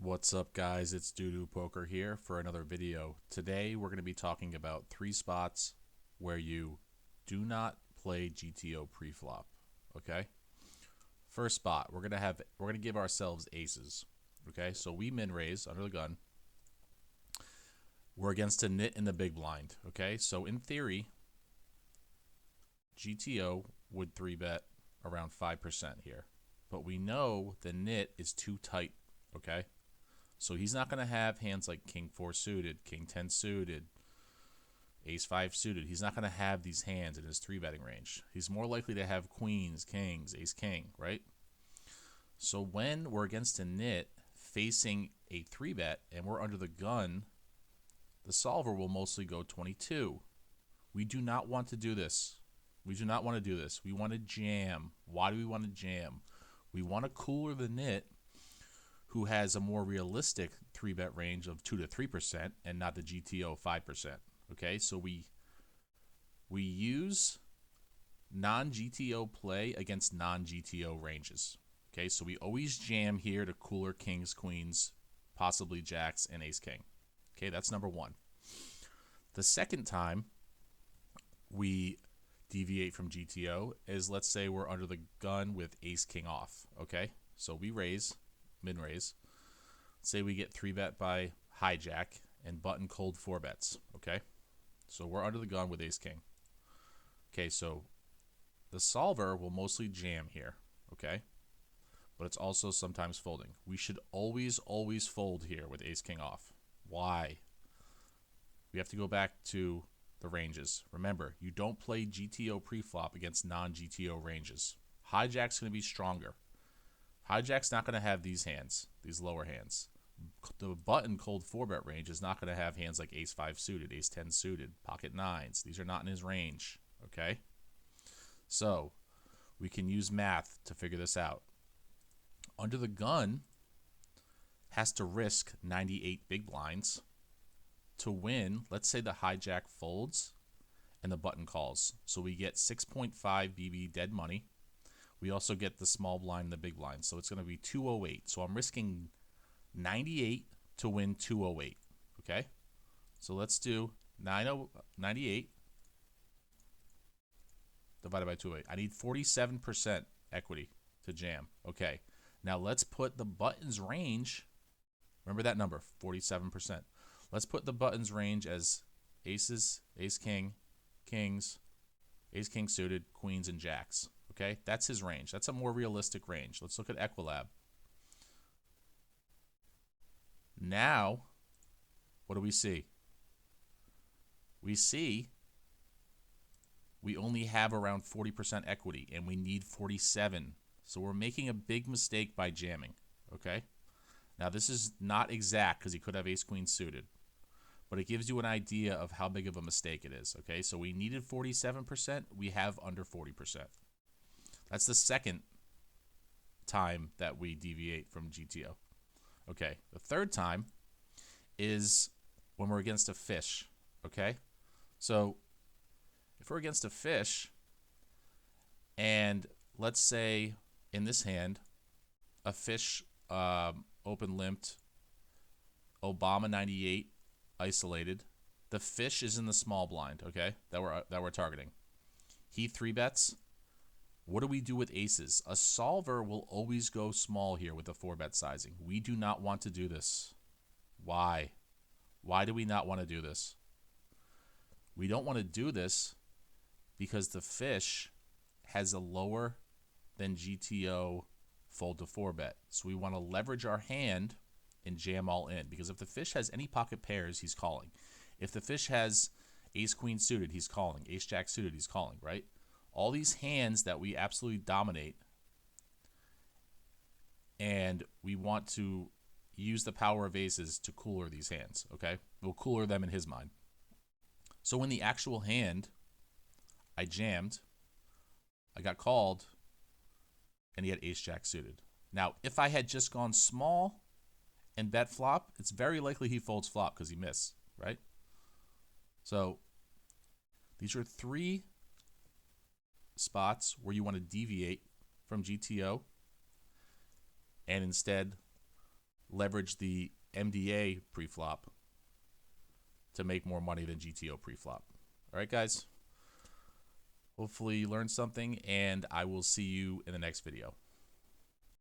What's up, guys? It's Doodoo Poker here for another video. Today we're going to be talking about 3 spots where you do not play GTO preflop. Okay? First spot, we're going to give ourselves aces. Okay? So we min raise under the gun. We're against a nit in the big blind. Okay? So in theory, GTO would 3-bet around 5% here. But we know the nit is too tight. Okay? So he's not going to have hands like King 4 suited, King 10 suited, Ace 5 suited. He's not going to have these hands in his 3-betting range. He's more likely to have queens, kings, ace king, right? So when we're against a nit facing a 3-bet and we're under the gun, the solver will mostly go 22. We do not want to do this. We do not want to do this. We want to jam. Why do we want to jam? We want to cooler the nit, who has a more realistic 3-bet range of 2 to 3% and not the GTO 5%. Okay, so we use non-GTO play against non-GTO ranges. Okay, so we always jam here to cooler kings, queens, possibly jacks, and ace king. Okay, that's number one. The second time we deviate from GTO is, let's say we're under the gun with ace king off. Okay, so we raise, min raise. Say we get 3-bet by hijack and button cold 4-bets. Okay, so we're under the gun with ace king. Okay, so the solver will mostly jam here. Okay, but it's also sometimes folding. We should always fold here with ace king off. Why? We have to go back to the ranges. Remember, you don't play GTO preflop against non-GTO ranges. Hijack's going to be stronger. Hijack's not going to have these hands, these lower hands. The button cold 4-bet range is not going to have hands like ace 5 suited, ace 10 suited, pocket 9s. These are not in his range. Okay, so we can use math to figure this out. Under the gun has to risk 98 big blinds to win. Let's say the hijack folds and the button calls, so we get 6.5 BB dead money. We also get the small blind and the big blind. So it's going to be 208. So I'm risking 98 to win 208. Okay? So let's do 98 divided by 208. I need 47% equity to jam. Okay. Now let's put the button's range. Remember that number, 47%. Let's put the button's range as aces, ace king, kings, ace king suited, queens, and jacks. Okay, that's his range. That's a more realistic range. Let's look at Equilab. Now, what do we see? We see we only have around 40% equity, and we need 47. So we're making a big mistake by jamming. Okay? Now, this is not exact because he could have ace queen suited, but it gives you an idea of how big of a mistake it is. Okay? So we needed 47%. We have under 40%. That's the second time that we deviate from GTO. Okay, the third time is when we're against a fish. Okay, so if we're against a fish, and let's say in this hand, a fish open limped, Obama 98 isolated. The fish is in the small blind. Okay, that we're targeting. He 3-bets. What do we do with aces? A solver will always go small here with a 4-bet sizing. We do not want to do this. Why? Why do we not want to do this? We don't want to do this because the fish has a lower than GTO fold to 4-bet. So we want to leverage our hand and jam all in. Because if the fish has any pocket pairs, he's calling. If the fish has ace queen suited, he's calling. Ace jack suited, he's calling, right? All these hands that we absolutely dominate, and we want to use the power of aces to cooler these hands, okay? We'll cooler them in his mind. So in the actual hand, I jammed, I got called, and he had ace jack suited. Now, if I had just gone small and bet flop, it's very likely he folds flop because he missed, right? So these are 3 spots where you want to deviate from GTO and instead leverage the MDA preflop to make more money than GTO preflop. All right, guys. Hopefully you learned something, and I will see you in the next video.